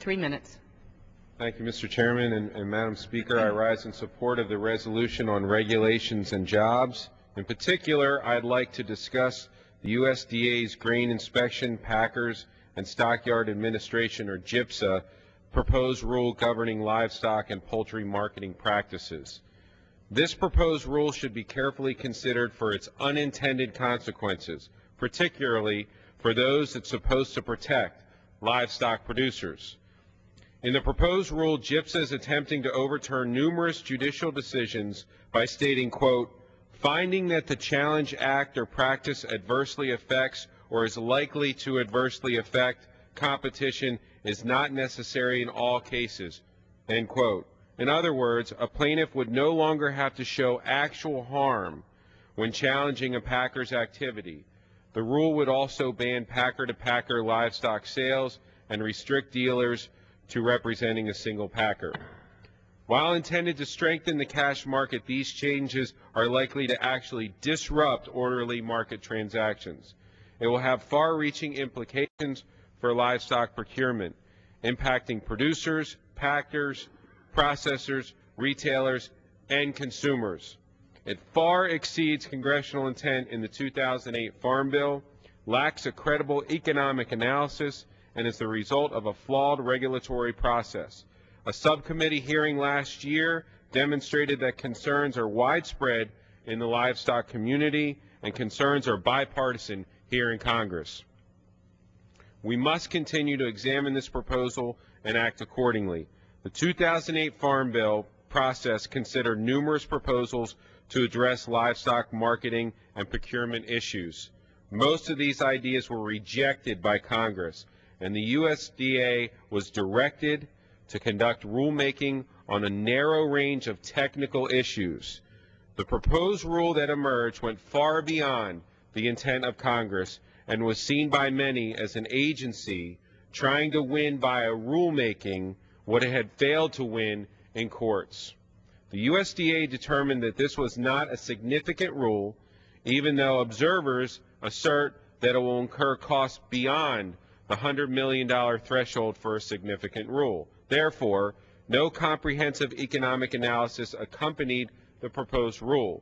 3 minutes. Thank you, Mr. Chairman and Madam Speaker. I rise in support of the resolution on regulations and jobs. In particular, I'd like to discuss the USDA's Grain Inspection, Packers, and Stockyard Administration, or GIPSA, proposed rule governing livestock and poultry marketing practices. This proposed rule should be carefully considered for its unintended consequences, particularly for those it's supposed to protect, livestock producers. In the proposed rule, GIPSA is attempting to overturn numerous judicial decisions by stating, quote, finding that the challenge act or practice adversely affects or is likely to adversely affect competition is not necessary in all cases, end quote. In other words, a plaintiff would no longer have to show actual harm when challenging a packer's activity. The rule would also ban packer-to-packer livestock sales and restrict dealers to representing a single packer. While intended to strengthen the cash market, these changes are likely to actually disrupt orderly market transactions. It will have far-reaching implications for livestock procurement, impacting producers, packers, processors, retailers, and consumers. It far exceeds congressional intent in the 2008 Farm Bill, lacks a credible economic analysis, and is the result of a flawed regulatory process. A subcommittee hearing last year demonstrated that concerns are widespread in the livestock community and concerns are bipartisan here in Congress. We must continue to examine this proposal and act accordingly. The 2008 Farm Bill process considered numerous proposals to address livestock marketing and procurement issues. Most of these ideas were rejected by Congress, and the USDA was directed to conduct rulemaking on a narrow range of technical issues. The proposed rule that emerged went far beyond the intent of Congress and was seen by many as an agency trying to win via rulemaking what it had failed to win in courts. The USDA determined that this was not a significant rule, even though observers assert that it will incur costs beyond the $100 million threshold for a significant rule. Therefore, no comprehensive economic analysis accompanied the proposed rule.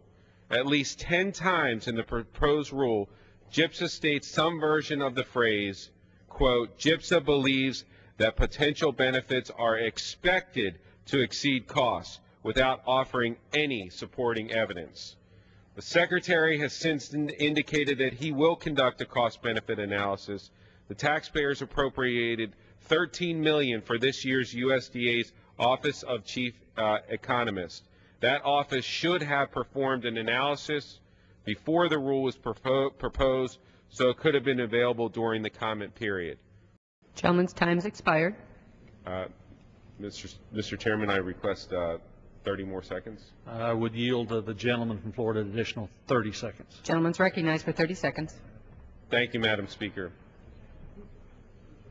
At least 10 times in the proposed rule, GIPSA states some version of the phrase, quote, GIPSA believes that potential benefits are expected to exceed costs without offering any supporting evidence. The Secretary has since indicated that he will conduct a cost-benefit analysis. The taxpayers appropriated $13 million for this year's USDA's Office of Chief Economist. That office should have performed an analysis before the rule was proposed, so it could have been available during the comment period. Gentleman's time has expired. Mr. Chairman, I request 30 more seconds. I would yield to the gentleman from Florida an additional 30 seconds. Gentleman's recognized for 30 seconds. Thank you, Madam Speaker.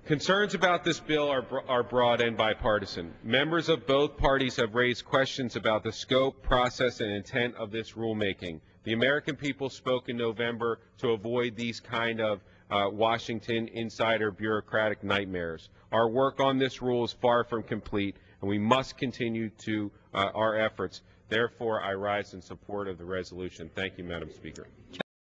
Concerns about this bill are broad and bipartisan. Members of both parties have raised questions about the scope, process, and intent of this rulemaking. The American people spoke in November to avoid these kind of Washington insider bureaucratic nightmares. Our work on this rule is far from complete, and we must continue to our efforts. Therefore, I rise in support of the resolution. Thank you, Madam Speaker.